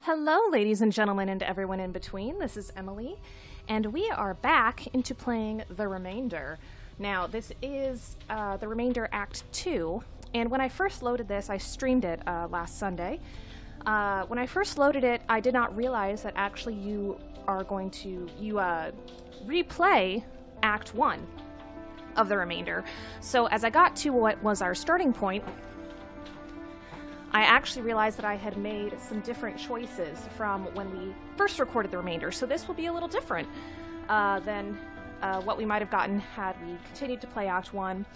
Hello, ladies and gentlemen, and everyone in between. This is Emily, and we are back into playing The Remainder. Now, this is The Remainder Act 2, and when I first loaded this, I streamed it last Sunday. When I first loaded it, I did not realize that actually you are going to replay Act 1 of The Remainder. So as I got to what was our starting point, I actually realized that I had made some different choices from when we first recorded The Remainder, so this will be a little different than what we might have gotten had we continued to play Act 1,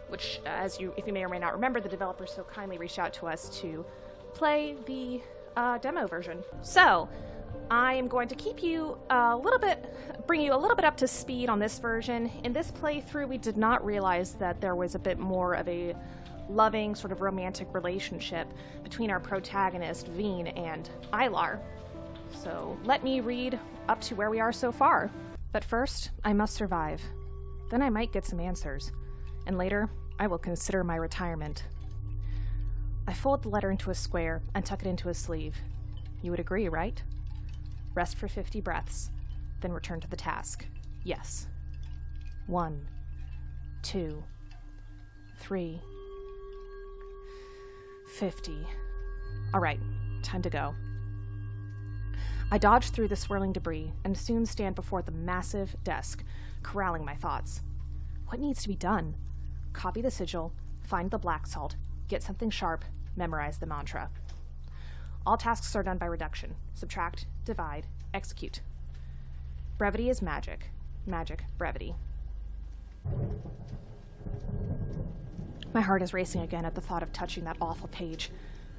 which, if you may or may not remember, the developers so kindly reached out to us to play the demo version. So, I am going to keep you bring you a little bit up to speed on this version. In this playthrough, we did not realize that there was a bit more of a loving, sort of romantic relationship between our protagonist, Veen, and Ilar. So let me read up to where we are so far. But first, I must survive. Then I might get some answers. And later, I will consider my retirement. I fold the letter into a square and tuck it into a sleeve. You would agree, right? Rest for 50 breaths, then return to the task. Yes. 1, 2, 3... 50. Alright, time to go. I dodge through the swirling debris and soon stand before the massive desk, corralling my thoughts. What needs to be done? Copy the sigil, find the black salt, get something sharp, memorize the mantra. All tasks are done by reduction. Subtract, divide, execute. Brevity is magic. Magic, brevity. My heart is racing again at the thought of touching that awful page.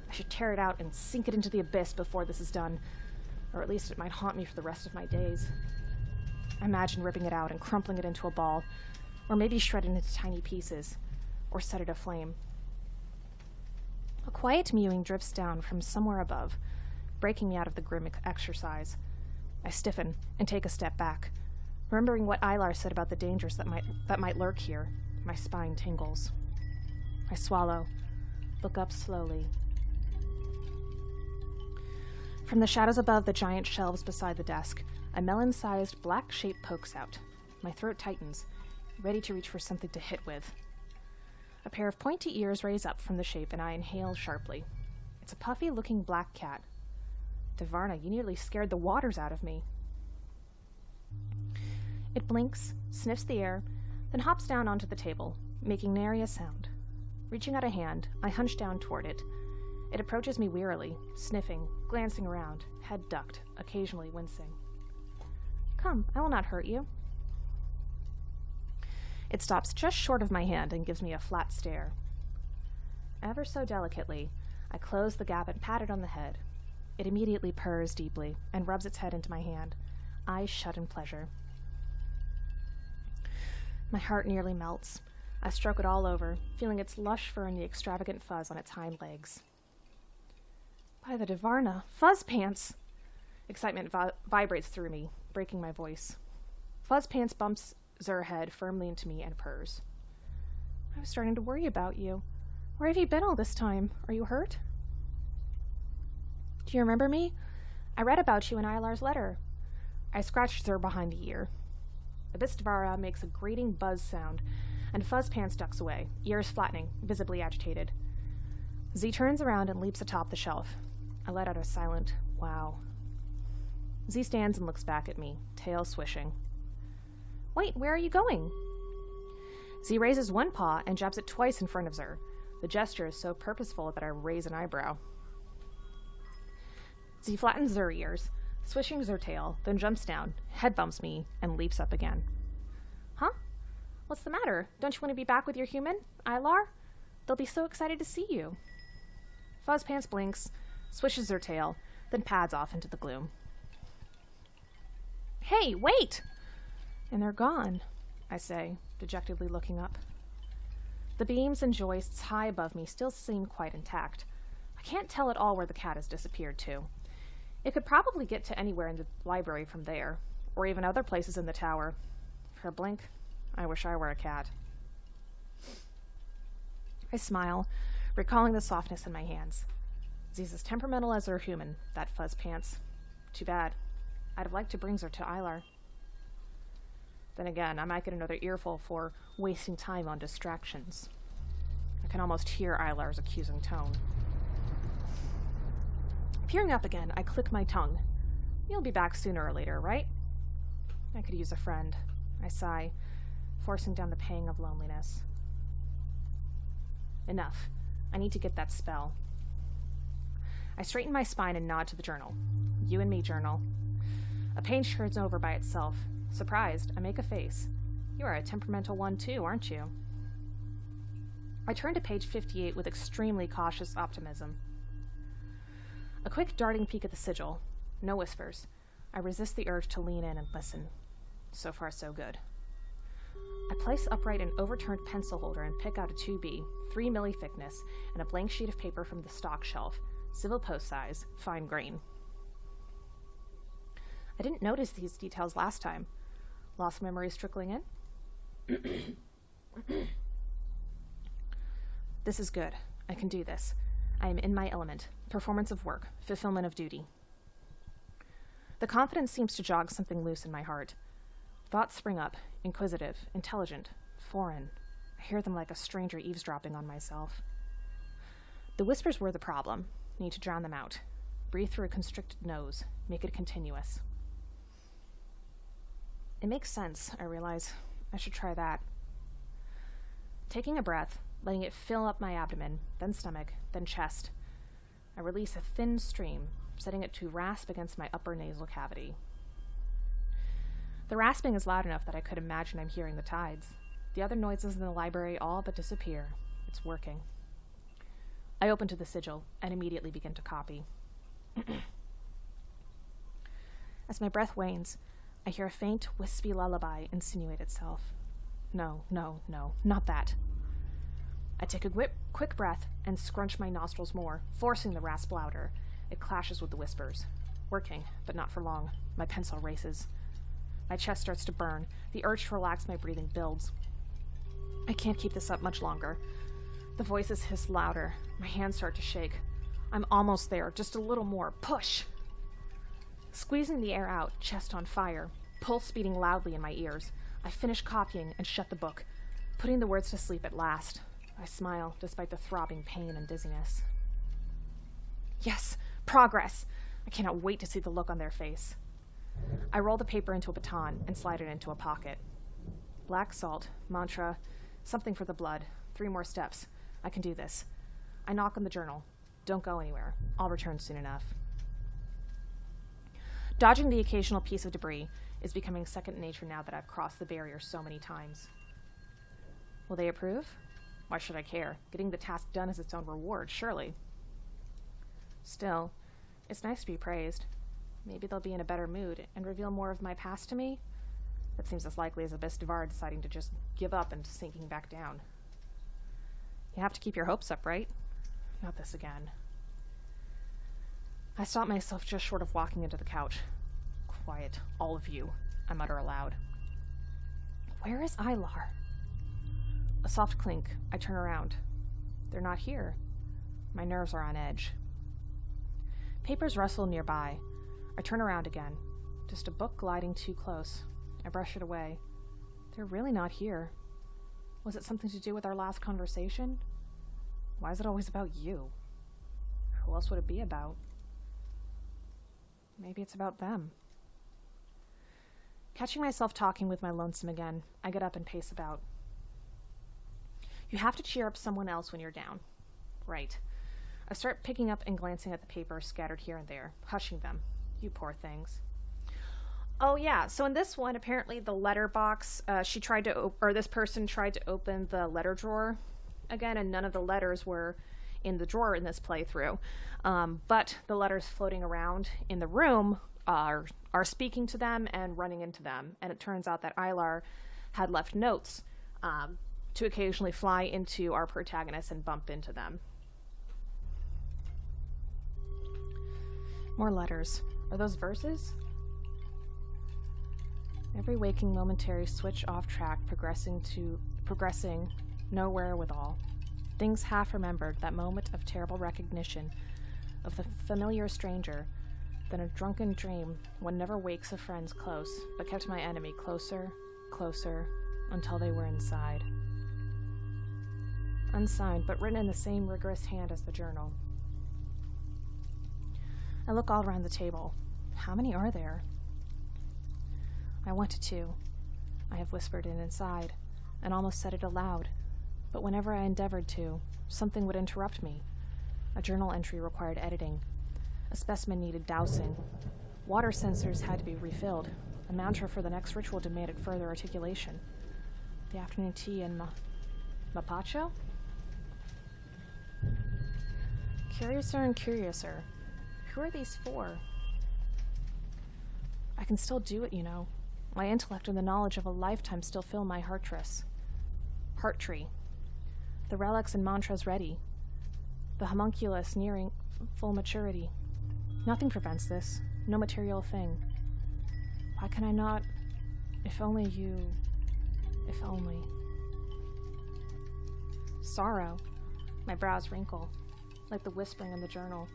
I should tear it out and sink it into the abyss before this is done, or at least it might haunt me for the rest of my days. I imagine ripping it out and crumpling it into a ball, or maybe shred it into tiny pieces, or set it aflame. A quiet mewing drifts down from somewhere above, breaking me out of the grim exercise. I stiffen and take a step back, remembering what Ilar said about the dangers that might lurk here. My spine tingles. I swallow, look up slowly. From the shadows above the giant shelves beside the desk, a melon-sized black shape pokes out. My throat tightens, ready to reach for something to hit with. A pair of pointy ears raise up from the shape, and I inhale sharply. It's a puffy-looking black cat. Devarna, you nearly scared the waters out of me. It blinks, sniffs the air, then hops down onto the table, making nary a sound. Reaching out a hand, I hunch down toward it. It approaches me wearily, sniffing, glancing around, head ducked, occasionally wincing. Come, I will not hurt you. It stops just short of my hand and gives me a flat stare. Ever so delicately, I close the gap and pat it on the head. It immediately purrs deeply and rubs its head into my hand, eyes shut in pleasure. My heart nearly melts. I stroke it all over, feeling its lush fur and the extravagant fuzz on its hind legs. By the Devarna, fuzz pants! Excitement vibrates through me, breaking my voice. Fuzz pants bumps Zur head firmly into me and purrs. I was starting to worry about you. Where have you been all this time? Are you hurt? Do you remember me? I read about you in Ilar's letter. I scratch Zur behind the ear. Abyss Devara makes a grating buzz sound, and Fuzz Pants ducks away, ears flattening, visibly agitated. Z turns around and leaps atop the shelf. I let out a silent, wow. Z stands and looks back at me, tail swishing. Wait, where are you going? Z raises one paw and jabs it twice in front of Zur. The gesture is so purposeful that I raise an eyebrow. Z flattens Zur ears, swishing Zur tail, then jumps down, head bumps me, and leaps up again. Huh? What's the matter? Don't you want to be back with your human, Ilar? They'll be so excited to see you. Fuzzpants blinks, swishes her tail, then pads off into the gloom. Hey, wait! And they're gone, I say, dejectedly looking up. The beams and joists high above me still seem quite intact. I can't tell at all where the cat has disappeared to. It could probably get to anywhere in the library from there, or even other places in the tower. For a blink, I wish I were a cat. I smile, recalling the softness in my hands. Is he's as temperamental as her human, that fuzz pants. Too bad. I'd have liked to bring her to Ilar. Then again, I might get another earful for wasting time on distractions. I can almost hear Ilar's accusing tone. Peering up again, I click my tongue. You'll be back sooner or later, right? I could use a friend. I sigh, forcing down the pang of loneliness. Enough. I need to get that spell. I straighten my spine and nod to the journal. You and me, journal. A page turns over by itself. Surprised, I make a face. You are a temperamental one too, aren't you? I turn to page 58 with extremely cautious optimism. A quick darting peek at the sigil. No whispers. I resist the urge to lean in and listen. So far, so good. I place upright an overturned pencil holder and pick out a 2B, 3 milli thickness, and a blank sheet of paper from the stock shelf, civil post size, fine grain. I didn't notice these details last time. Lost memories trickling in? This is good. I can do this. I am in my element. Performance of work. Fulfillment of duty. The confidence seems to jog something loose in my heart. Thoughts spring up. Inquisitive. Intelligent. Foreign. I hear them like a stranger eavesdropping on myself. The whispers were the problem. Need to drown them out. Breathe through a constricted nose. Make it continuous. It makes sense, I realize. I should try that. Taking a breath, letting it fill up my abdomen, then stomach, then chest. I release a thin stream, setting it to rasp against my upper nasal cavity. The rasping is loud enough that I could imagine I'm hearing the tides. The other noises in the library all but disappear. It's working. I open to the sigil and immediately begin to copy. As my breath wanes, I hear a faint, wispy lullaby insinuate itself. No, no, no, not that. I take a quick breath and scrunch my nostrils more, forcing the rasp louder. It clashes with the whispers. Working, but not for long. My pencil races. My chest starts to burn. The urge to relax my breathing builds. I can't keep this up much longer. The voices hiss louder. My hands start to shake. I'm almost there. Just a little more. Push! Squeezing the air out, chest on fire, pulse beating loudly in my ears, I finish copying and shut the book, putting the words to sleep at last. I smile, despite the throbbing pain and dizziness. Yes! Progress! I cannot wait to see the look on their face. I roll the paper into a baton and slide it into a pocket. Black salt, mantra, something for the blood, 3 more steps. I can do this. I knock on the journal. Don't go anywhere. I'll return soon enough. Dodging the occasional piece of debris is becoming second nature now that I've crossed the barrier so many times. Will they approve? Why should I care? Getting the task done is its own reward, surely. Still, it's nice to be praised. Maybe they'll be in a better mood and reveal more of my past to me. That seems as likely as Abyss Devar deciding to just give up and sinking back down. You have to keep your hopes up, right? Not this again. I stop myself just short of walking into the couch. Quiet, all of you, I mutter aloud. Where is Ilar? A soft clink. I turn around. They're not here. My nerves are on edge. Papers rustle nearby. I turn around again. Just a book gliding too close. I brush it away. They're really not here. Was it something to do with our last conversation? Why is it always about you? Who else would it be about? Maybe it's about them. Catching myself talking with my lonesome again, I get up and pace about. You have to cheer up someone else when you're down. Right. I start picking up and glancing at the papers scattered here and there, hushing them. You poor things. Oh yeah, so in this one, apparently the letter box, this person tried to open the letter drawer again, and none of the letters were in the drawer in this playthrough. But the letters floating around in the room are speaking to them and running into them. And it turns out that Ilar had left notes to occasionally fly into our protagonists and bump into them. More letters. Are those verses? Every waking momentary switch off track, progressing nowhere withal. Things half remembered, that moment of terrible recognition, of the familiar stranger, then a drunken dream one never wakes of friends close, but kept my enemy closer, closer, until they were inside. Unsigned, but written in the same rigorous hand as the journal. I look all around the table. How many are there? I wanted to. I have whispered it inside, and almost said it aloud. But whenever I endeavored to, something would interrupt me. A journal entry required editing. A specimen needed dousing. Water sensors had to be refilled. A mantra for the next ritual demanded further articulation. The afternoon tea and mapacho? Curiouser and curiouser. Who are these for? I can still do it, you know. My intellect and the knowledge of a lifetime still fill my heart tree. The relics and mantras ready. The homunculus nearing full maturity. Nothing prevents this. No material thing. Why can I not? If only you... If only... Sorrow. My brows wrinkle, like the whispering in the journal.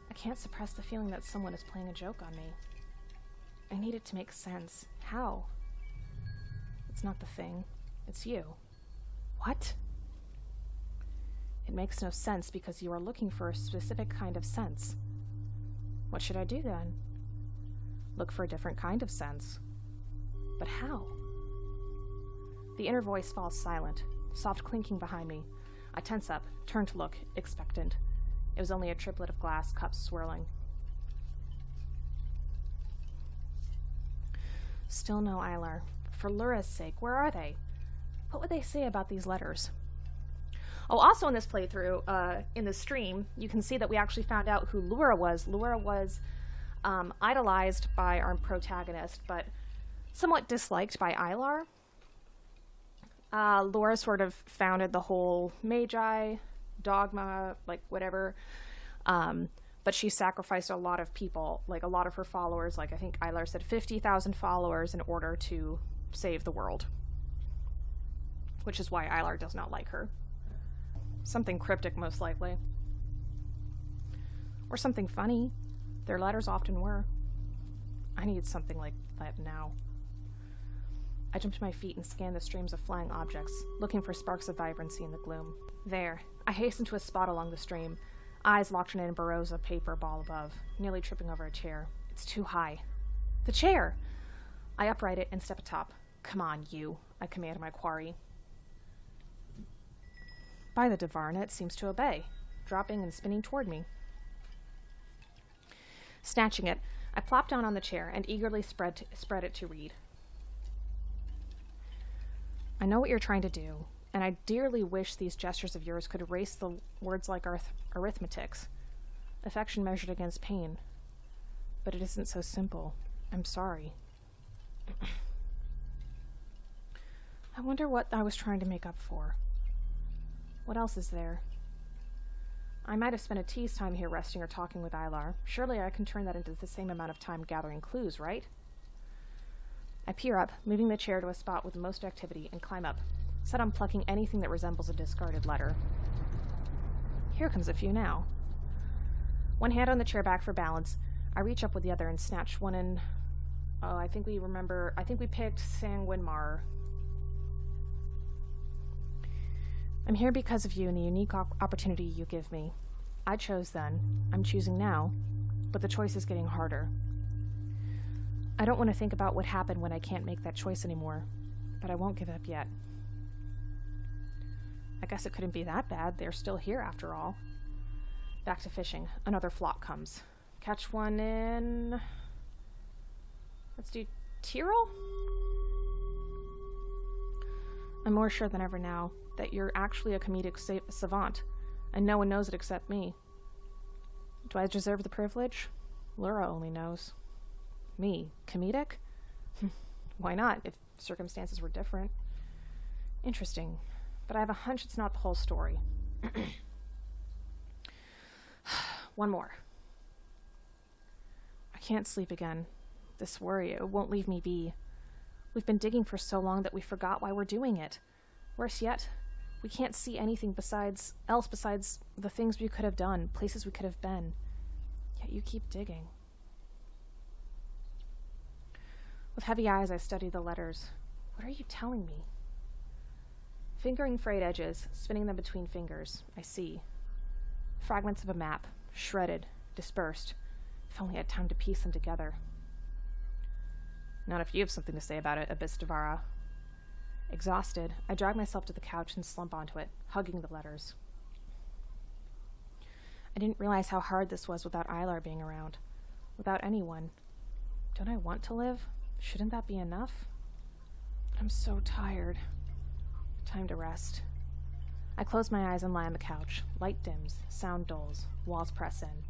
I can't suppress the feeling that someone is playing a joke on me. I need it to make sense. How? It's not the thing. It's you. What? It makes no sense because you are looking for a specific kind of sense. What should I do then? Look for a different kind of sense. But how? The inner voice falls silent, soft clinking behind me. I tense up, turn to look, expectant. It was only a triplet of glass cups swirling. Still no Eilar. For Lura's sake, where are they? What would they say about these letters? Oh, also in this playthrough, in the stream, you can see that we actually found out who Lura was. Lura was idolized by our protagonist, but somewhat disliked by Eilar. Laura sort of founded the whole Magi, dogma, like whatever, but she sacrificed a lot of people, like a lot of her followers, like I think Eilar said 50,000 followers in order to save the world. Which is why Eilar does not like her. Something cryptic, most likely. Or something funny. Their letters often were. I need something like that now. I jump to my feet and scan the streams of flying objects, looking for sparks of vibrancy in the gloom. There. I hasten to a spot along the stream, eyes locked in a Barossa paper ball above, nearly tripping over a chair. It's too high. The chair! I upright it and step atop. Come on, you, I command my quarry. By the Devarna, it seems to obey, dropping and spinning toward me. Snatching it, I plop down on the chair and eagerly spread it to read. I know what you're trying to do, and I dearly wish these gestures of yours could erase the words like arithmetics, affection measured against pain. But it isn't so simple. I'm sorry. I wonder what I was trying to make up for. What else is there? I might have spent a tea's time here resting or talking with Eilar. Surely I can turn that into the same amount of time gathering clues, right? I peer up, moving the chair to a spot with the most activity, and climb up, set on plucking anything that resembles a discarded letter. Here comes a few now. One hand on the chair back for balance, I reach up with the other and snatch one in... Oh, I think we picked Sanguinmar. I'm here because of you and the unique opportunity you give me. I chose then. I'm choosing now. But the choice is getting harder. I don't want to think about what happened when I can't make that choice anymore. But I won't give up yet. I guess it couldn't be that bad. They're still here after all. Back to fishing. Another flock comes. Catch one in... Let's do Tyrol? I'm more sure than ever now that you're actually a comedic savant, and no one knows it except me. Do I deserve the privilege? Lura only knows. Me? Comedic? Why not, if circumstances were different? Interesting, but I have a hunch it's not the whole story. One more. I can't sleep again. This worry, it won't leave me be. We've been digging for so long that we forgot why we're doing it. Worse yet, we can't see anything besides the things we could have done, places we could have been. you keep digging. With heavy eyes, I study the letters. What are you telling me? Fingering frayed edges, spinning them between fingers, I see. Fragments of a map, shredded, dispersed. If only I had time to piece them together. Not if you have something to say about it, Abyss Devara. Exhausted, I drag myself to the couch and slump onto it, hugging the letters. I didn't realize how hard this was without Ilar being around. Without anyone. Don't I want to live? Shouldn't that be enough? But I'm so tired. Time to rest. I close my eyes and lie on the couch. Light dims, sound dulls, walls press in.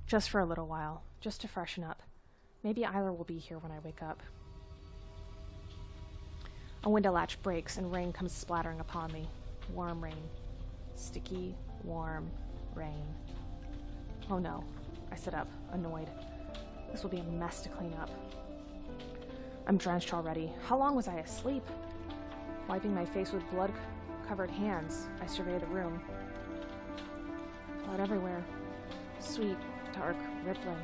Just for a little while, just to freshen up. Maybe Ilar will be here when I wake up. A window latch breaks and rain comes splattering upon me. Warm rain. Sticky, warm rain. Oh no. I sit up, annoyed. This will be a mess to clean up. I'm drenched already. How long was I asleep? Wiping my face with blood-covered hands, I survey the room. Blood everywhere. Sweet, dark, rippling.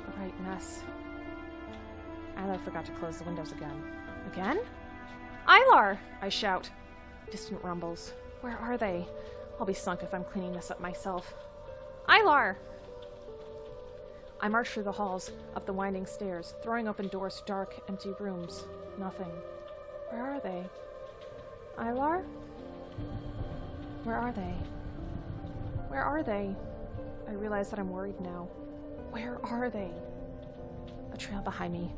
A right mess. Ilar forgot to close the windows again. Again? Ilar! I shout. Distant rumbles. Where are they? I'll be sunk if I'm cleaning this up myself. Ilar! I march through the halls, up the winding stairs, throwing open doors to dark, empty rooms. Nothing. Where are they? Ilar? Where are they? Where are they? I realize that I'm worried now. Where are they? A trail behind me.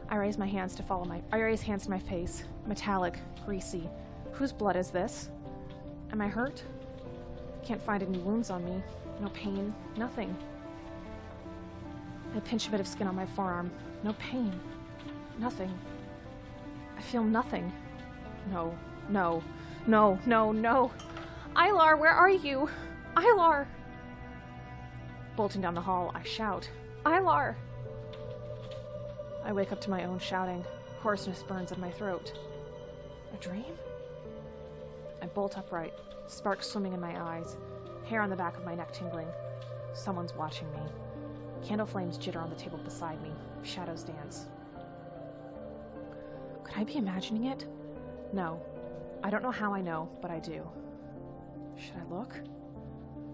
I raise hands to my face. Metallic, greasy. Whose blood is this? Am I hurt? Can't find any wounds on me. No pain. Nothing. I pinch a bit of skin on my forearm. No pain. Nothing. I feel nothing. No. No. No. No. No. Ilar, where are you? Ilar! Bolting down the hall, I shout. Ilar! I wake up to my own shouting. Hoarseness burns in my throat. A dream? I bolt upright, sparks swimming in my eyes, hair on the back of my neck tingling. Someone's watching me. Candle flames jitter on the table beside me. Shadows dance. Could I be imagining it? No. I don't know how I know, but I do. Should I look?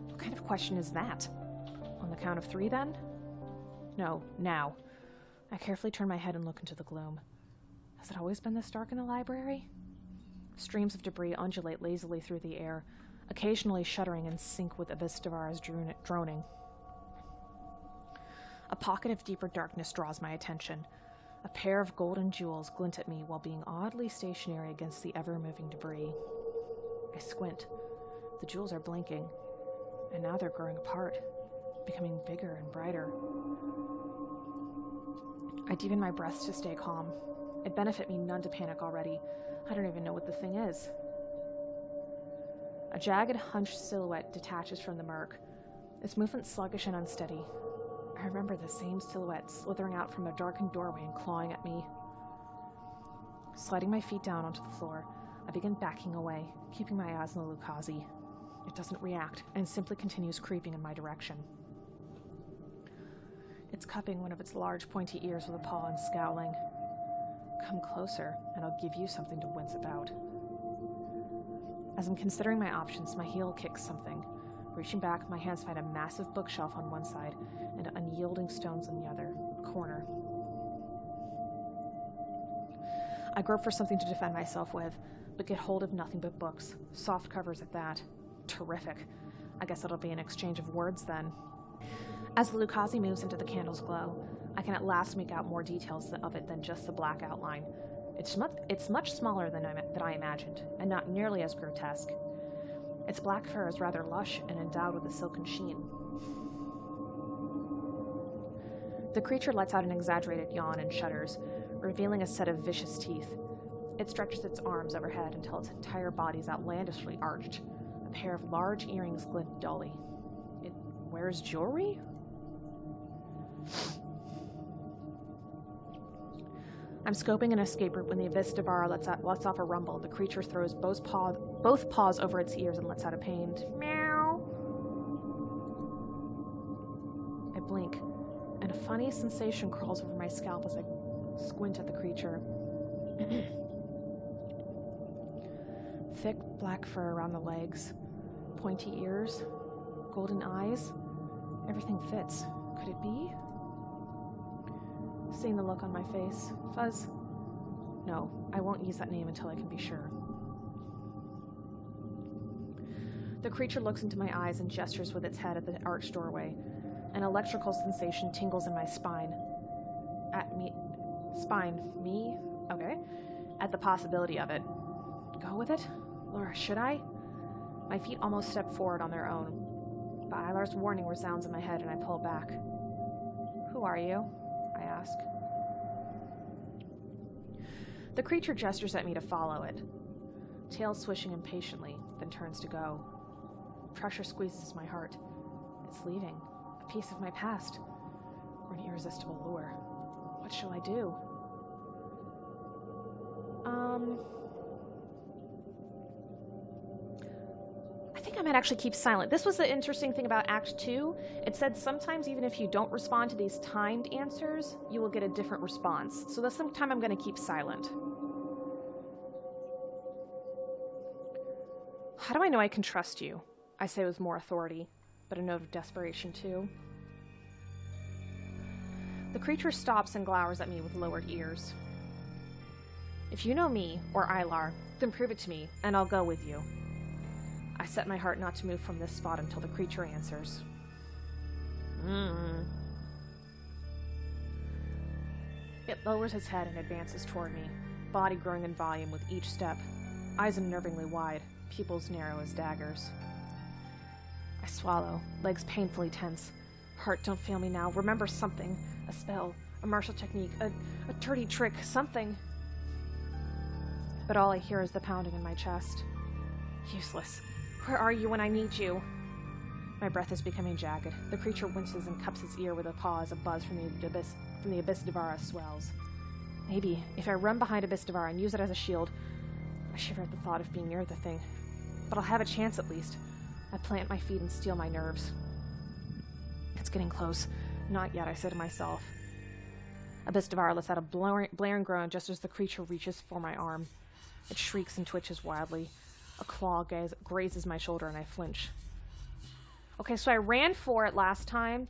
What kind of question is that? On the count of 3, then? No, now. I carefully turn my head and look into the gloom. Has it always been this dark in the library? Streams of debris undulate lazily through the air, occasionally shuddering in sync with Abyss Devara's droning. A pocket of deeper darkness draws my attention. A pair of golden jewels glint at me while being oddly stationary against the ever-moving debris. I squint. The jewels are blinking, and now they're growing apart, becoming bigger and brighter. I deepen my breaths to stay calm. It'd benefit me none to panic already. I don't even know what the thing is. A jagged, hunched silhouette detaches from the murk, its movement sluggish and unsteady. I remember the same silhouette slithering out from a darkened doorway and clawing at me. Sliding my feet down onto the floor, I begin backing away, keeping my eyes on the Lucazi. It doesn't react, and simply continues creeping in my direction. It's cupping one of its large, pointy ears with a paw and scowling. Come closer, and I'll give you something to wince about. As I'm considering my options, my heel kicks something. Reaching back, my hands find a massive bookshelf on one side and unyielding stones on the other corner. I grope for something to defend myself with, but get hold of nothing but books, soft covers at that. Terrific. I guess it'll be an exchange of words then. As the Lucazi moves into the candle's glow, I can at last make out more details of it than just the black outline. It's much smaller than I imagined, and not nearly as grotesque. Its black fur is rather lush and endowed with a silken sheen. The creature lets out an exaggerated yawn and shudders, revealing a set of vicious teeth. It stretches its arms overhead until its entire body is outlandishly arched. A pair of large earrings glint dully. It wears jewelry? I'm scoping an escape route when the Abyss Devara lets off a rumble. The creature throws both paws over its ears and lets out a pained meow. funny sensation crawls over my scalp as I squint at the creature. Thick black fur around the legs, pointy ears, golden eyes. Everything fits. Could it be? Seeing the look on my face. Fuzz? No, I won't use that name until I can be sure. The creature looks into my eyes and gestures with its head at the arched doorway. An electrical sensation tingles in my spine. Me? Okay. At the possibility of it. Go with it? Laura, should I? My feet almost step forward on their own. But Ilar's warning resounds in my head and I pull back. Who are you? I ask. The creature gestures at me to follow it. Tail swishing impatiently, then turns to go. Pressure squeezes my heart. It's leaving. A piece of my past. Or an irresistible lure. What shall I do? I think I might actually keep silent. This was the interesting thing about Act 2. It said sometimes even if you don't respond to these timed answers, you will get a different response. So this time I'm going to keep silent. How do I know I can trust you? I say with more authority, but a note of desperation too. The creature stops and glowers at me with lowered ears. If you know me, or Ilar, then prove it to me, and I'll go with you. I set my heart not to move from this spot until the creature answers. It lowers its head and advances toward me, body growing in volume with each step, eyes unnervingly wide, pupils narrow as daggers. I swallow, legs painfully tense. Heart, don't fail me now. Remember something. A spell, a martial technique, a dirty trick, something. But all I hear is the pounding in my chest. Useless. Where are you when I need you? My breath is becoming jagged. The creature winces and cups its ear with a paw as a buzz from the Abyss Devara swells. Maybe, if I run behind Abyss Devara and use it as a shield... I shiver at the thought of being near the thing. But I'll have a chance at least. I plant my feet and steel my nerves. It's getting close. Not yet, I say to myself. Abyss Devara lets out a blaring groan just as the creature reaches for my arm. It shrieks and twitches wildly. A claw grazes my shoulder and I flinch. Okay, so I ran for it last time,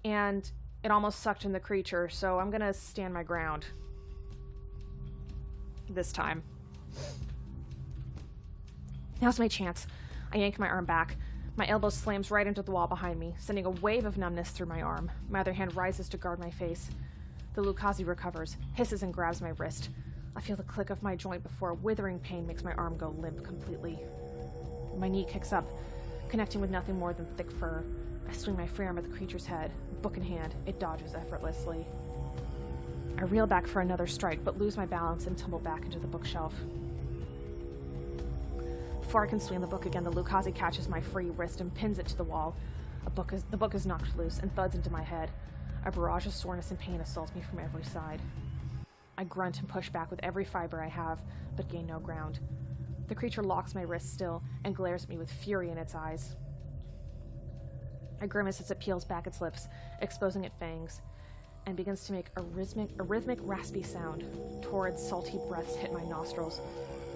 and it almost sucked in the creature, so I'm gonna stand my ground. This time. Now's my chance. I yank my arm back. My elbow slams right into the wall behind me, sending a wave of numbness through my arm. My other hand rises to guard my face. The Lucazi recovers, hisses and grabs my wrist. I feel the click of my joint before a withering pain makes my arm go limp completely. My knee kicks up, connecting with nothing more than thick fur. I swing my free arm at the creature's head. Book in hand, it dodges effortlessly. I reel back for another strike, but lose my balance and tumble back into the bookshelf. Before I can swing the book again, the Lucazi catches my free wrist and pins it to the wall. The book is knocked loose and thuds into my head. A barrage of soreness and pain assaults me from every side. I grunt and push back with every fiber I have, but gain no ground. The creature locks my wrist still and glares at me with fury in its eyes. I grimace as it peels back its lips, exposing its fangs, and begins to make a rhythmic, raspy sound. Torrid, salty breaths hit my nostrils.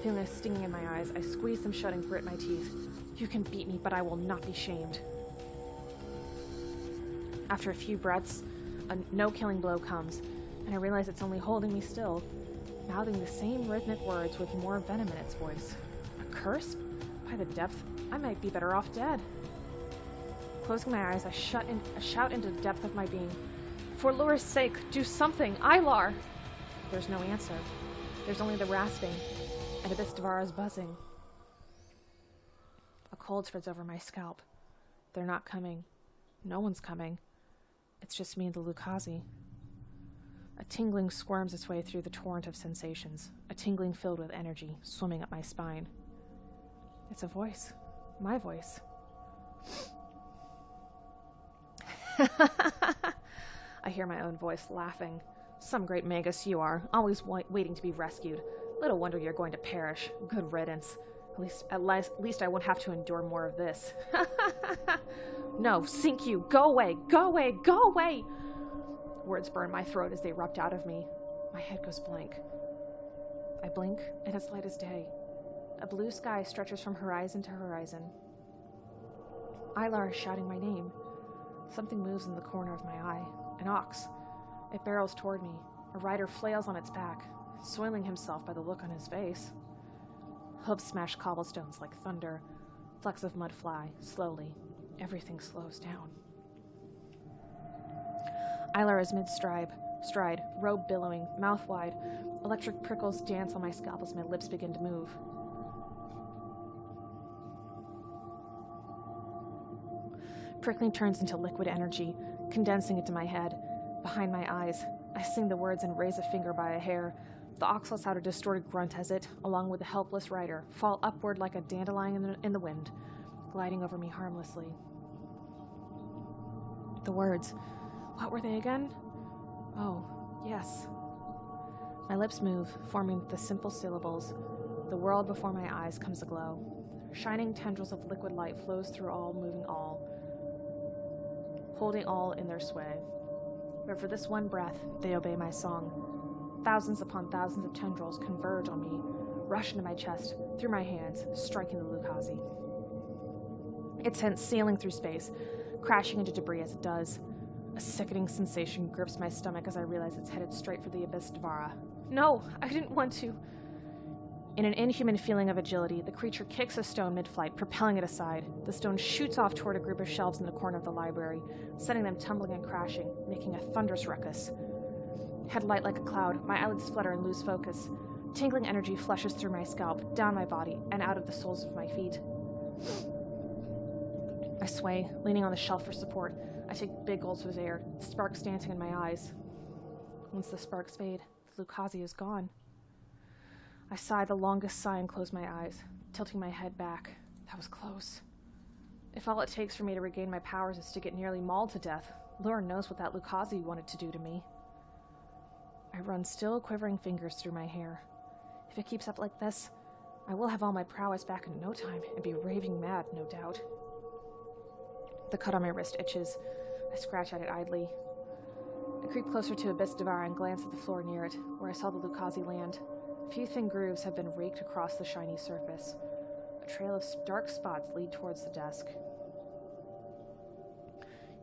Feeling a stinging in my eyes, I squeeze them shut and grit my teeth. You can beat me, but I will not be shamed. After a few breaths, a no-killing blow comes, and I realize it's only holding me still, mouthing the same rhythmic words with more venom in its voice. A curse? By the depth, I might be better off dead. Closing my eyes, I shout into the depth of my being. For Lura's sake, do something! Ilar! There's no answer. There's only the rasping, and Abyss Devara's buzzing. A cold spreads over my scalp. They're not coming. No one's coming. It's just me and the Lucazi. A tingling squirms its way through the torrent of sensations, a tingling filled with energy, swimming up my spine. It's a voice. My voice. I hear my own voice laughing. Some great magus you are, always waiting to be rescued. Little wonder you're going to perish. Good riddance. At least I won't have to endure more of this. No, sink you! Go away! Go away! Go away! Words burn my throat as they erupt out of me. My head goes blank. I blink, and it's light as day. A blue sky stretches from horizon to horizon. Ilar is shouting my name. Something moves in the corner of my eye. An ox. It barrels toward me. A rider flails on its back, soiling himself by the look on his face. Hooves smash cobblestones like thunder. Flecks of mud fly, slowly. Everything slows down. Ilar is mid-stride, robe billowing, mouth wide. Electric prickles dance on my scalp as my lips begin to move. Prickling turns into liquid energy, condensing into my head. Behind my eyes, I sing the words and raise a finger by a hair. The ox lets out a distorted grunt as it, along with the helpless rider, fall upward like a dandelion in the wind, gliding over me harmlessly. The words. What were they again? Oh, yes. My lips move, forming the simple syllables. The world before my eyes comes aglow. Shining tendrils of liquid light flows through all, moving all, holding all in their sway. But for this one breath, they obey my song. Thousands upon thousands of tendrils converge on me, rush into my chest, through my hands, striking the Lucazi. It sends sailing through space, crashing into debris as it does. A sickening sensation grips my stomach as I realize it's headed straight for the Abyss Devara. No, I didn't want to. In an inhuman feeling of agility, the creature kicks a stone mid-flight, propelling it aside. The stone shoots off toward a group of shelves in the corner of the library, sending them tumbling and crashing, making a thunderous ruckus. Headlight like a cloud, my eyelids flutter and lose focus. Tingling energy flushes through my scalp, down my body, and out of the soles of my feet. I sway, leaning on the shelf for support. I take big gulps of air, sparks dancing in my eyes. Once the sparks fade, the Lucazi is gone. I sigh the longest sigh and close my eyes, tilting my head back. That was close. If all it takes for me to regain my powers is to get nearly mauled to death, Lord knows what that Lucazi wanted to do to me. I run still quivering fingers through my hair. If it keeps up like this, I will have all my prowess back in no time and be raving mad, no doubt. The cut on my wrist itches. I scratch at it idly. I creep closer to Abyss Devara and glance at the floor near it, where I saw the Lucazi land. A few thin grooves have been raked across the shiny surface. A trail of dark spots lead towards the desk.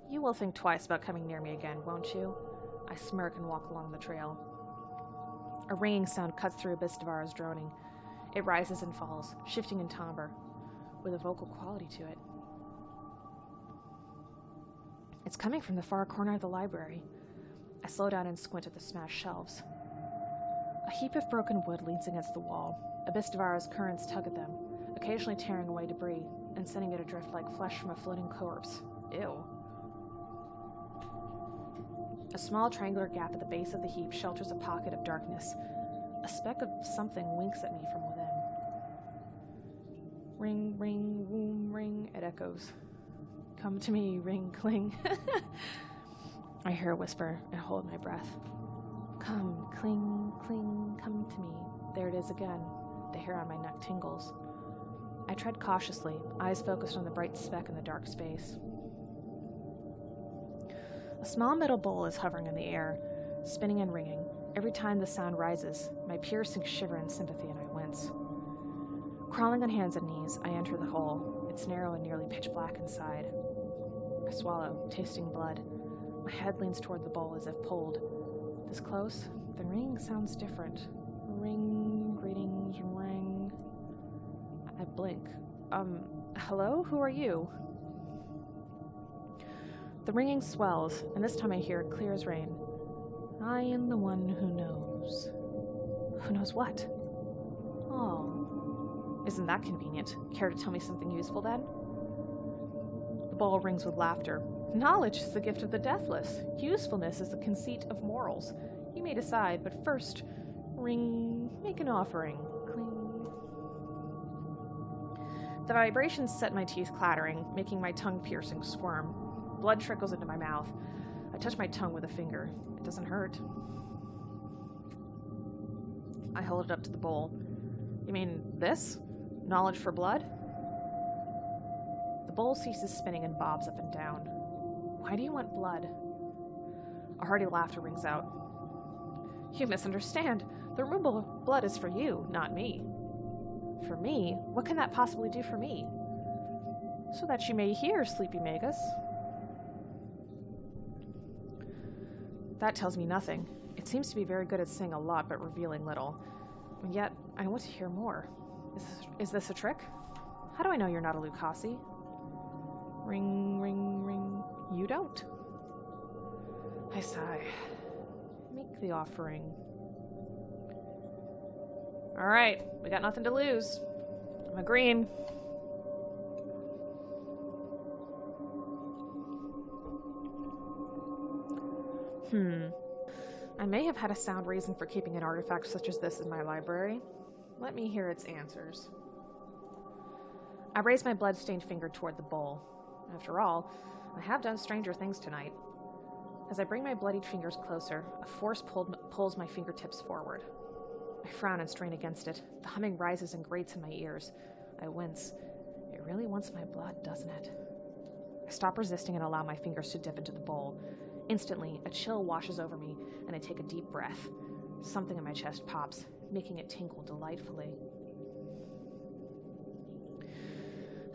You will think twice about coming near me again, won't you? I smirk and walk along the trail. A ringing sound cuts through Abyss Devara's droning. It rises and falls, shifting in timbre, with a vocal quality to it. It's coming from the far corner of the library. I slow down and squint at the smashed shelves. A heap of broken wood leans against the wall. Abyss Devara's currents tug at them, occasionally tearing away debris and sending it adrift like flesh from a floating corpse. Ew. A small triangular gap at the base of the heap shelters a pocket of darkness. A speck of something winks at me from within. Ring, ring, woom, ring, it echoes. Come to me, ring, cling. I hear a whisper and hold my breath. Come, cling, cling, come to me. There it is again. The hair on my neck tingles. I tread cautiously, eyes focused on the bright speck in the dark space. A small metal bowl is hovering in the air, spinning and ringing. Every time the sound rises, my piercing shiver in sympathy and I wince. Crawling on hands and knees, I enter the hole. It's narrow and nearly pitch black inside. I swallow, tasting blood. My head leans toward the bowl as if pulled. This close, the ring sounds different. Ring, greetings, ring. I blink. Hello? Who are you? The ringing swells, and this time I hear it clear as rain. I am the one who knows. Who knows what? Oh. Isn't that convenient? Care to tell me something useful, then? The bowl rings with laughter. Knowledge is the gift of the deathless. Usefulness is the conceit of morals. You may decide, but first, ring, make an offering. Cling. The vibrations set my teeth clattering, making my tongue piercing squirm. Blood trickles into my mouth. I touch my tongue with a finger. It doesn't hurt. I hold it up to the bowl. You mean this? Knowledge for blood? The bowl ceases spinning and bobs up and down. Why do you want blood? A hearty laughter rings out. You misunderstand. The removal of blood is for you, not me. For me? What can that possibly do for me? So that you may hear, sleepy Magus. That tells me nothing. It seems to be very good at saying a lot but revealing little. And yet, I want to hear more. Is this a trick? How do I know you're not a Lucasi? Ring, ring, ring. You don't. I sigh. Make the offering. Alright, we got nothing to lose. I'm agreeing. I may have had a sound reason for keeping an artifact such as this in my library. Let me hear its answers. I raise my blood-stained finger toward the bowl. After all, I have done stranger things tonight. As I bring my bloodied fingers closer, a force pulls my fingertips forward. I frown and strain against it. The humming rises and grates in my ears. I wince. It really wants my blood, doesn't it? I stop resisting and allow my fingers to dip into the bowl. Instantly, a chill washes over me, and I take a deep breath. Something in my chest pops, making it tinkle delightfully.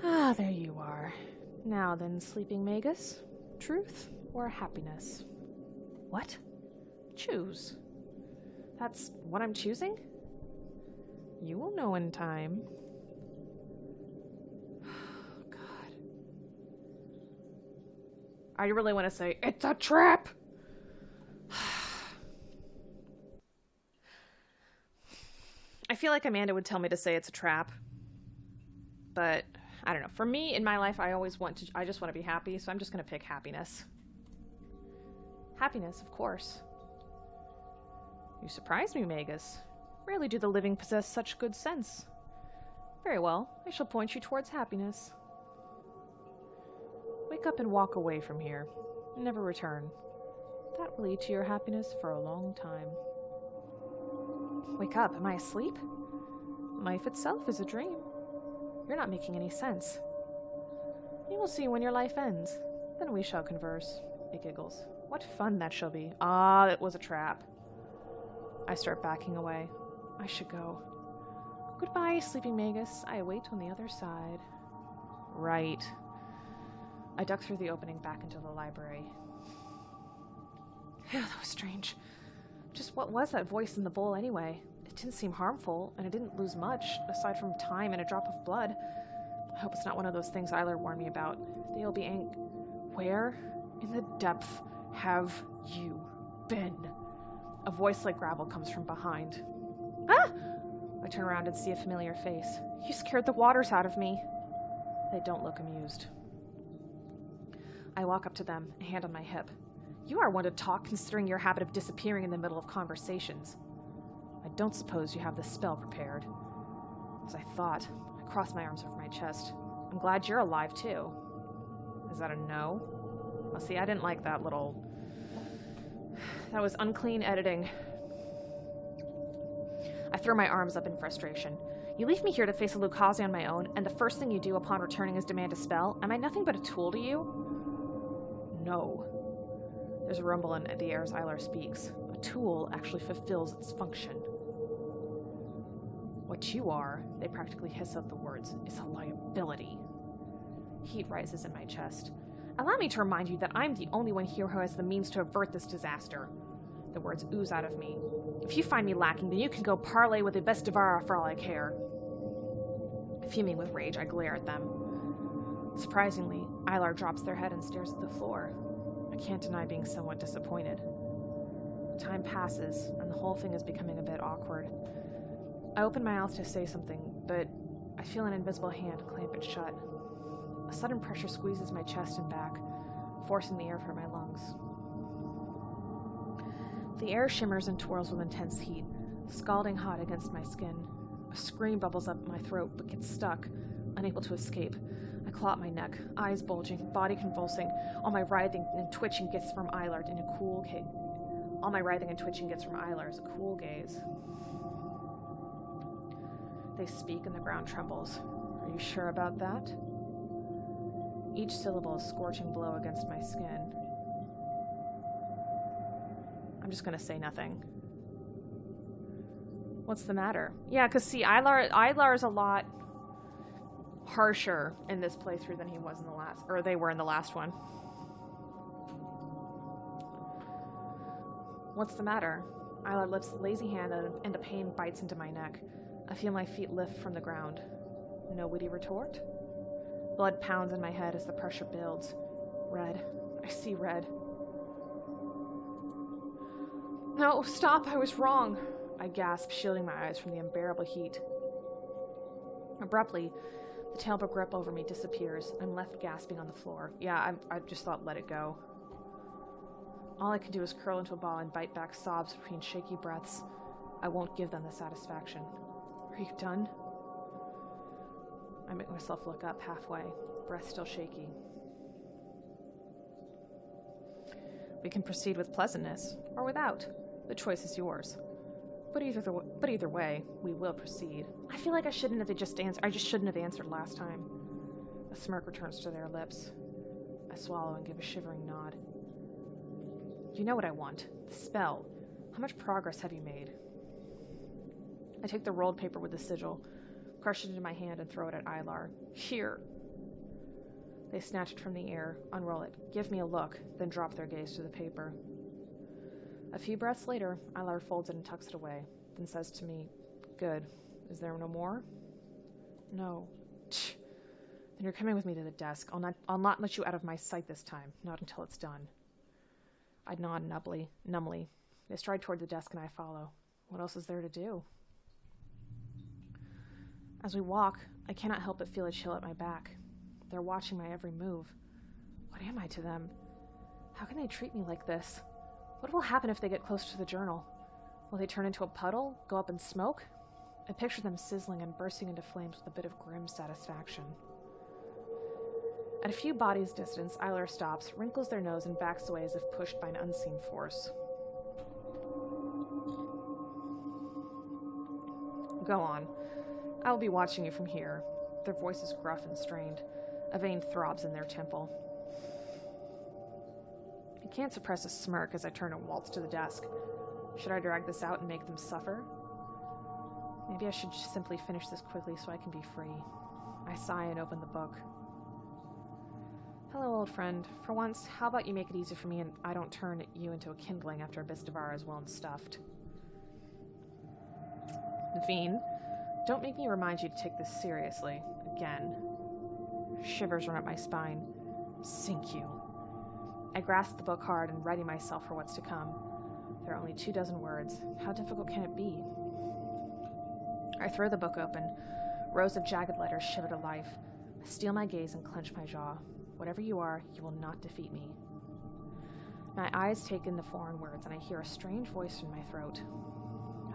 Ah, there you are. Now then, sleeping Magus. Truth or happiness? What? Choose. That's what I'm choosing? You will know in time. God. I really want to say, it's a trap! I feel like Amanda would tell me to say it's a trap. But, I don't know. For me, in my life, I just want to be happy, so I'm just going to pick happiness. Happiness, of course. You surprise me, Magus. Rarely do the living possess such good sense. Very well, I shall point you towards happiness. Wake up and walk away from here. Never return. That will lead to your happiness for a long time. Wake up, am I asleep? Life itself is a dream. You're not making any sense. You will see when your life ends. Then we shall converse. It giggles. What fun that shall be. Ah, it was a trap. I start backing away. I should go. Goodbye, sleeping Magus. I await on the other side. Right. I duck through the opening back into the library. Phew, that was strange. Just what was that voice in the bowl anyway? It didn't seem harmful, and it didn't lose much, aside from time and a drop of blood. I hope it's not one of those things Eiler warned me about. They'll be Where in the depth have you been? A voice like gravel comes from behind. Ah! I turn around and see a familiar face. You scared the waters out of me. They don't look amused. I walk up to them, a hand on my hip. You are one to talk, considering your habit of disappearing in the middle of conversations. I don't suppose you have this spell prepared. As I thought, I crossed my arms over my chest. I'm glad you're alive, too. Is that a no? Well, see, I didn't like that little... That was unclean editing. I throw my arms up in frustration. You leave me here to face a Lucasi on my own, and the first thing you do upon returning is demand a spell? Am I nothing but a tool to you? No. There's a rumble in the air as Eilar speaks. A tool actually fulfills its function. What you are, they practically hiss out the words, is a liability. Heat rises in my chest. Allow me to remind you that I'm the only one here who has the means to avert this disaster. The words ooze out of me. If you find me lacking, then you can go parley with the best Devara for all I care. Fuming with rage, I glare at them. Surprisingly, Eilar drops their head and stares at the floor. I can't deny being somewhat disappointed. Time passes, and the whole thing is becoming a bit awkward. I open my mouth to say something, but I feel an invisible hand clamp it shut. A sudden pressure squeezes my chest and back, forcing the air from my lungs. The air shimmers and twirls with intense heat, scalding hot against my skin. A scream bubbles up my throat, but gets stuck, unable to escape. I claw at my neck, eyes bulging, body convulsing. All my writhing and twitching gets from Eilard in a cool gaze. All my writhing and twitching gets from Eilar's cool gaze. They speak and the ground trembles. Are you sure about that? Each syllable is a scorching blow against my skin. just gonna say nothing. What's the matter? Yeah, because see, Ilar's a lot harsher in this playthrough than he was in the last, or they were in the last one. What's the matter? Ilar lifts a lazy hand and a pain bites into my neck. I feel my feet lift from the ground. No witty retort? Blood pounds in my head as the pressure builds. Red. I see red. No, stop, I was wrong. I gasp, shielding my eyes from the unbearable heat. Abruptly, the tailboat grip over me disappears. I'm left gasping on the floor. Yeah, I just thought let it go. All I can do is curl into a ball and bite back sobs between shaky breaths. I won't give them the satisfaction. Are you done? I make myself look up halfway, breath still shaky. We can proceed with pleasantness, or without. The choice is yours. But either way, we will proceed. I feel like I just shouldn't have answered last time. A smirk returns to their lips. I swallow and give a shivering nod. You know what I want. The spell. How much progress have you made? I take the rolled paper with the sigil, crush it into my hand, and throw it at Ilar. Here. They snatch it from the air, unroll it, give me a look, then drop their gaze to the paper. A few breaths later, Ilar folds it and tucks it away, then says to me, Good. Is there no more? No. Tch. Then you're coming with me to the desk. I'll not let you out of my sight this time, not until it's done. I nod numbly. They stride toward the desk and I follow. What else is there to do? As we walk, I cannot help but feel a chill at my back. They're watching my every move. What am I to them? How can they treat me like this? What will happen if they get close to the journal? Will they turn into a puddle? Go up in smoke? I picture them sizzling and bursting into flames with a bit of grim satisfaction. At a few bodies' distance, Ilar stops, wrinkles their nose, and backs away as if pushed by an unseen force. Go on. I will be watching you from here. Their voice is gruff and strained. A vein throbs in their temple. I can't suppress a smirk as I turn and waltz to the desk. Should I drag this out and make them suffer? Maybe I should simply finish this quickly so I can be free. I sigh and open the book. Hello, old friend. For once, how about you make it easy for me and I don't turn you into a kindling after Abysdavar is well and stuffed? Veen, don't make me remind you to take this seriously. Again. Shivers run up my spine. Sink you. I grasp the book hard and ready myself for what's to come. There are only 24 words. How difficult can it be? I throw the book open. Rows of jagged letters shiver to life. I steel my gaze and clench my jaw. Whatever you are, you will not defeat me. My eyes take in the foreign words, and I hear a strange voice in my throat.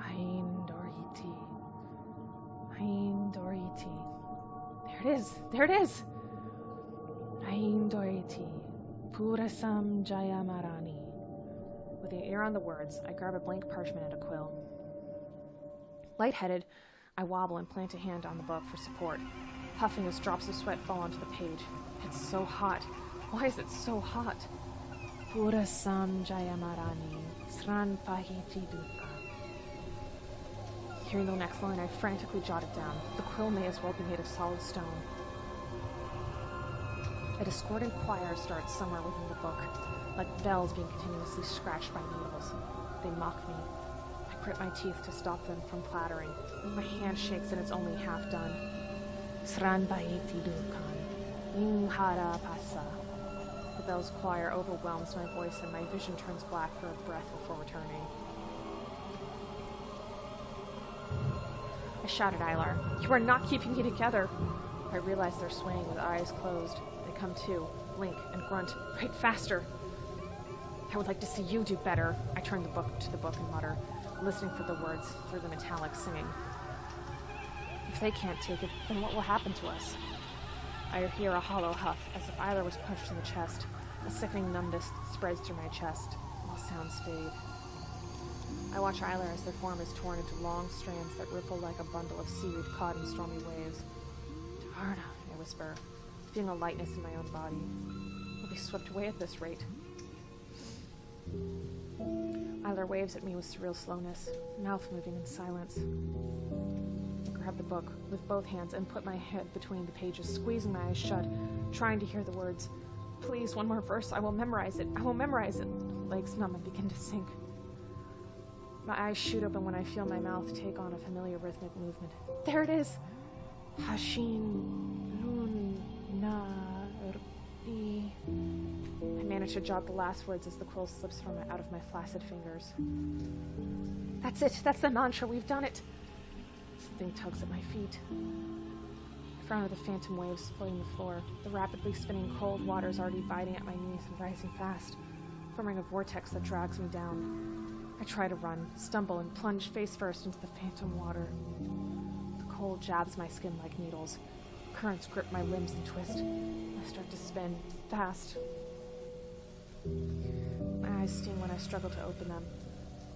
Ain Doriti. Ain Doriti. There it is! There it is! Ain Doriti. Purasam Jayamarani. With the ear on the words, I grab a blank parchment and a quill. Lightheaded, I wobble and plant a hand on the book for support, puffing as drops of sweat fall onto the page. It's so hot. Why is it so hot? Purasam Jayamarani. Sran Pahiti Dupa. Hearing the next line, I frantically jot it down. The quill may as well be made of solid stone. A discordant choir starts somewhere within the book, like bells being continuously scratched by needles. They mock me. I grit my teeth to stop them from clattering. My hand shakes and it's only half done. Sran Bahiti Dukan. Inhara Pasa. The bell's choir overwhelms my voice and my vision turns black for a breath before returning. I shout at Ilar, "You are not keeping me together!" I realize they're swaying with eyes closed. They come to, blink, and grunt, "Write faster!" I would like to see you do better. I turn the book to the book and mutter, listening for the words through the metallic singing. If they can't take it, then what will happen to us? I hear a hollow huff, as if Ilar was punched in the chest. A sickening numbness spreads through my chest. All sounds fade. I watch Ilar as their form is torn into long strands that ripple like a bundle of seaweed caught in stormy waves. Tavarna, I whisper, feeling a lightness in my own body. We'll be swept away at this rate. Ilar Water waves at me with surreal slowness, mouth moving in silence. I grab the book with both hands and put my head between the pages, squeezing my eyes shut, trying to hear the words. Please, one more verse. I will memorize it. I will memorize it. Legs numb and begin to sink. My eyes shoot open when I feel my mouth take on a familiar rhythmic movement. There it is! Hashin nun na I manage to jot the last words as the quill slips out of my flaccid fingers. That's it. That's the mantra. We've done it. Something tugs at my feet. I frown at the phantom waves flooding the floor. The rapidly spinning cold water is already biting at my knees and rising fast, forming a vortex that drags me down. I try to run, stumble, and plunge face first into the phantom water. The cold jabs my skin like needles. Currents grip my limbs and twist. I start to spin, fast. My eyes sting when I struggle to open them.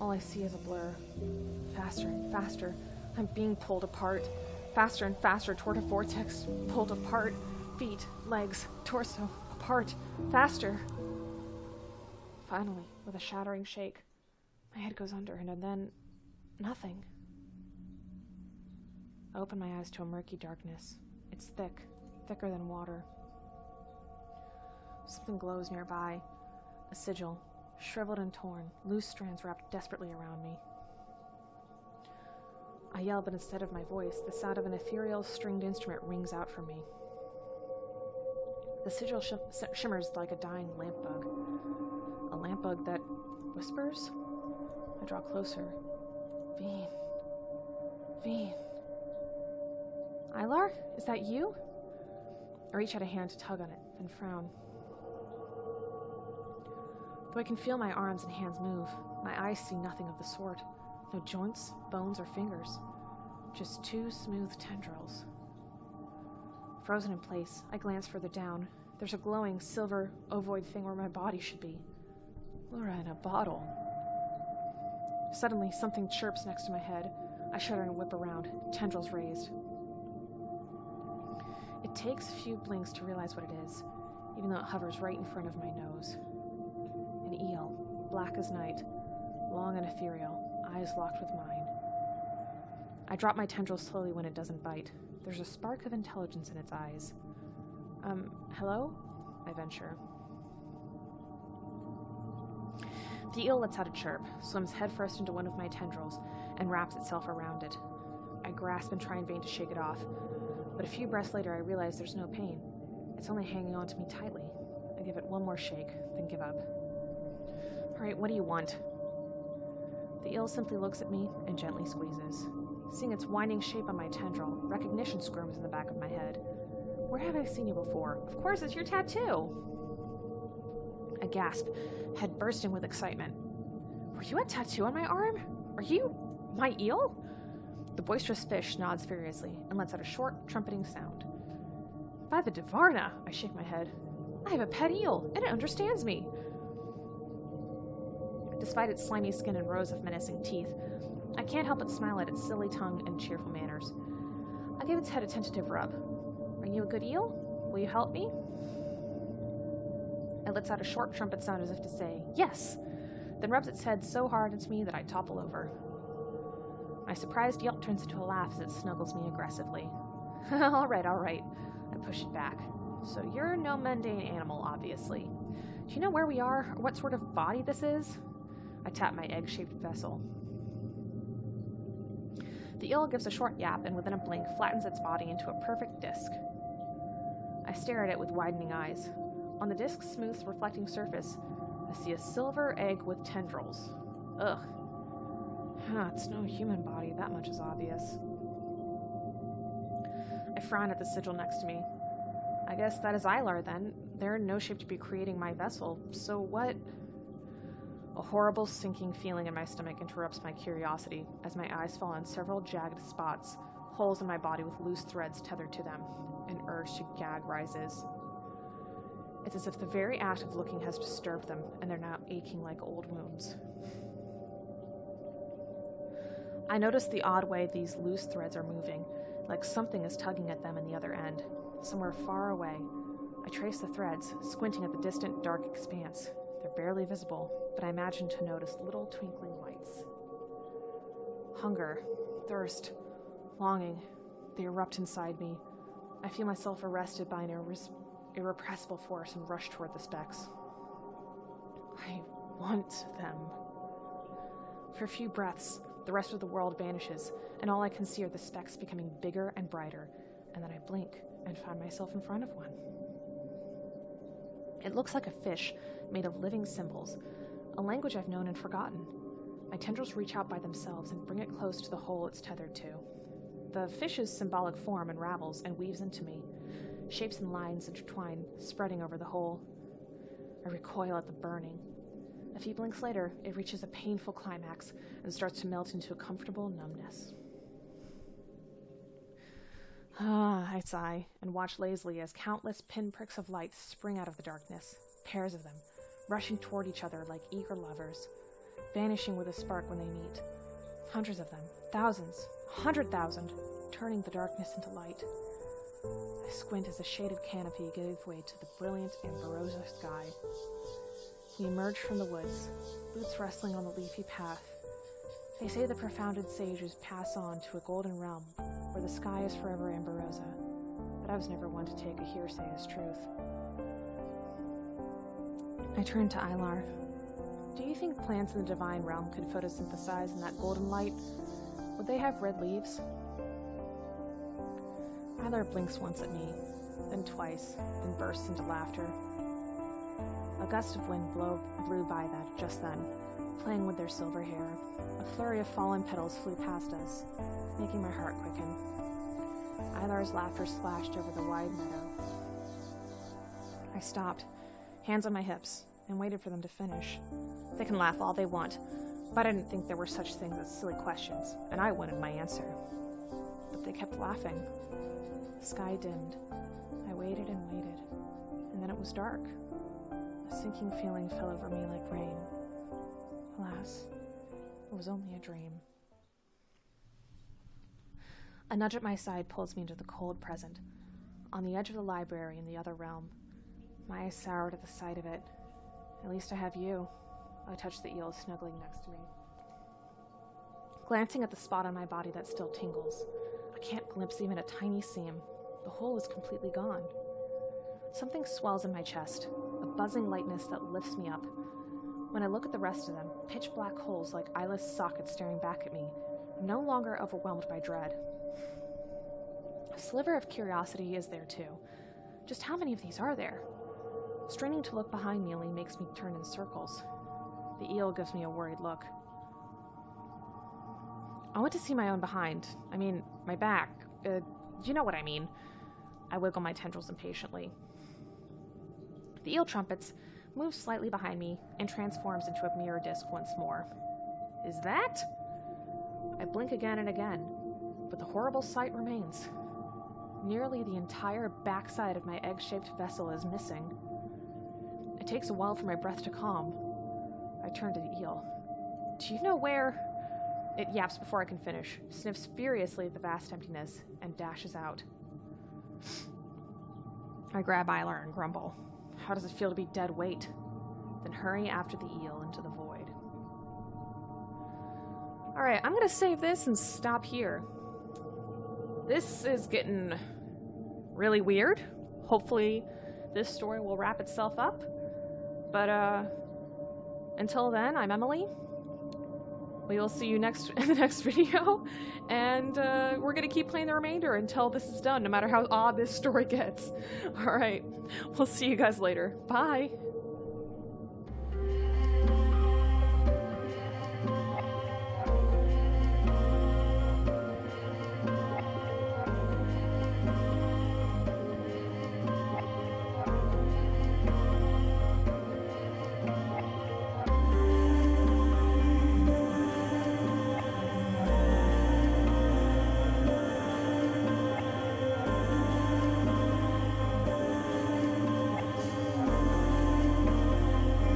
All I see is a blur. Faster and faster. I'm being pulled apart. Faster and faster toward a vortex. Pulled apart. Feet, legs, torso, apart. Faster. Finally, with a shattering shake, my head goes under, and then nothing. I open my eyes to a murky darkness. It's thick, thicker than water. Something glows nearby. A sigil, shriveled and torn, loose strands wrapped desperately around me. I yell, but instead of my voice, the sound of an ethereal stringed instrument rings out from me. The sigil shimmers like a dying lamp bug. A lamp bug that whispers? I draw closer. Veen. Veen. Ilar? Is that you? I reach out a hand to tug on it, then frown. Though I can feel my arms and hands move, my eyes see nothing of the sort. No joints, bones, or fingers. Just two smooth tendrils. Frozen in place, I glance further down. There's a glowing, silver, ovoid thing where my body should be. Laura in a bottle. Suddenly, something chirps next to my head. I shudder and whip around, tendrils raised. It takes a few blinks to realize what it is, even though it hovers right in front of my nose. An eel, black as night, long and ethereal, eyes locked with mine. I drop my tendrils slowly when it doesn't bite. There's a spark of intelligence in its eyes. Hello? I venture. The eel lets out a chirp, swims headfirst into one of my tendrils, and wraps itself around it. I grasp and try in vain to shake it off, but a few breaths later I realize there's no pain. It's only hanging on to me tightly. I give it one more shake, then give up. All right, what do you want? The eel simply looks at me and gently squeezes. Seeing its winding shape on my tendril, recognition squirms in the back of my head. Where have I seen you before? Of course, it's your tattoo! I gasp, head bursting with excitement. Were you a tattoo on my arm? Are you my eel? The boisterous fish nods furiously and lets out a short, trumpeting sound. By the Devarna, I shake my head. I have a pet eel, and it understands me. Despite its slimy skin and rows of menacing teeth, I can't help but smile at its silly tongue and cheerful manners. I give its head a tentative rub. Are you a good eel? Will you help me? It lets out a short trumpet sound as if to say, yes, then rubs its head so hard into me that I topple over. My surprised yelp turns into a laugh as it snuggles me aggressively. All right, I push it back. So you're no mundane animal, obviously. Do you know where we are, or what sort of body this is? I tap my egg-shaped vessel. The eel gives a short yap and within a blink flattens its body into a perfect disc. I stare at it with widening eyes. On the disc's smooth, reflecting surface, I see a silver egg with tendrils. Ugh. It's no human body, that much is obvious. I frown at the sigil next to me. I guess that is Ilar, then. They're in no shape to be creating my vessel, so what? A horrible sinking feeling in my stomach interrupts my curiosity as my eyes fall on several jagged spots, holes in my body with loose threads tethered to them. An urge to gag rises. It's as if the very act of looking has disturbed them, and they're now aching like old wounds. I notice the odd way these loose threads are moving, like something is tugging at them in the other end, somewhere far away. I trace the threads, squinting at the distant, dark expanse. They're barely visible, but I imagine to notice little twinkling lights. Hunger, thirst, longing, they erupt inside me. I feel myself arrested by an irrepressible force and rush toward the specks. I want them. For a few breaths, the rest of the world vanishes, and all I can see are the specks becoming bigger and brighter, and then I blink and find myself in front of one. It looks like a fish made of living symbols, a language I've known and forgotten. My tendrils reach out by themselves and bring it close to the hole it's tethered to. The fish's symbolic form unravels and weaves into me. Shapes and lines intertwine, spreading over the hole. I recoil at the burning. A few blinks later, it reaches a painful climax and starts to melt into a comfortable numbness. I sigh and watch lazily as countless pinpricks of light spring out of the darkness, pairs of them, rushing toward each other like eager lovers, vanishing with a spark when they meet. Hundreds of them, thousands, 100,000, turning the darkness into light. I squint as a shaded canopy gave way to the brilliant Amberosa sky. We emerge from the woods, boots rustling on the leafy path. They say the profounded sages pass on to a golden realm where the sky is forever Amberosa, but I was never one to take a hearsay as truth. I turn to Ilar. Do you think plants in the divine realm could photosynthesize in that golden light? Would they have red leaves? Ilar blinks once at me, then twice, then bursts into laughter. A gust of wind blew by that just then, playing with their silver hair. A flurry of fallen petals flew past us, making my heart quicken. Ilar's laughter splashed over the wide meadow. I stopped, hands on my hips, and waited for them to finish. They can laugh all they want, but I didn't think there were such things as silly questions, and I wanted my answer. But they kept laughing. The sky dimmed. I waited and waited, and then it was dark. A sinking feeling fell over me like rain. Alas, it was only a dream. A nudge at my side pulls me into the cold present, on the edge of the library in the other realm. My eyes soured at the sight of it. At least I have you. I touch the eel snuggling next to me. Glancing at the spot on my body that still tingles, I can't glimpse even a tiny seam. The hole is completely gone. Something swells in my chest, a buzzing lightness that lifts me up. When I look at the rest of them, pitch black holes like eyeless sockets staring back at me, I'm no longer overwhelmed by dread. A sliver of curiosity is there too. Just how many of these are there? Straining to look behind me only makes me turn in circles. The eel gives me a worried look. I want to see my own behind. I mean, my back. You know what I mean. I wiggle my tendrils impatiently. The eel trumpets, moves slightly behind me, and transforms into a mirror disc once more. Is that? I blink again and again, but the horrible sight remains. Nearly the entire backside of my egg-shaped vessel is missing. It takes a while for my breath to calm. I turn to the eel. Do you know where? It yaps before I can finish, sniffs furiously at the vast emptiness, and dashes out. I grab Ilar and grumble. How does it feel to be dead weight? Then hurry after the eel into the void. Alright, I'm gonna save this and stop here. This is getting really weird. Hopefully this story will wrap itself up. But, until then, I'm Emily. We will see you in the next video, and we're gonna keep playing the remainder until this is done, no matter how odd this story gets. Alright, we'll see you guys later. Bye!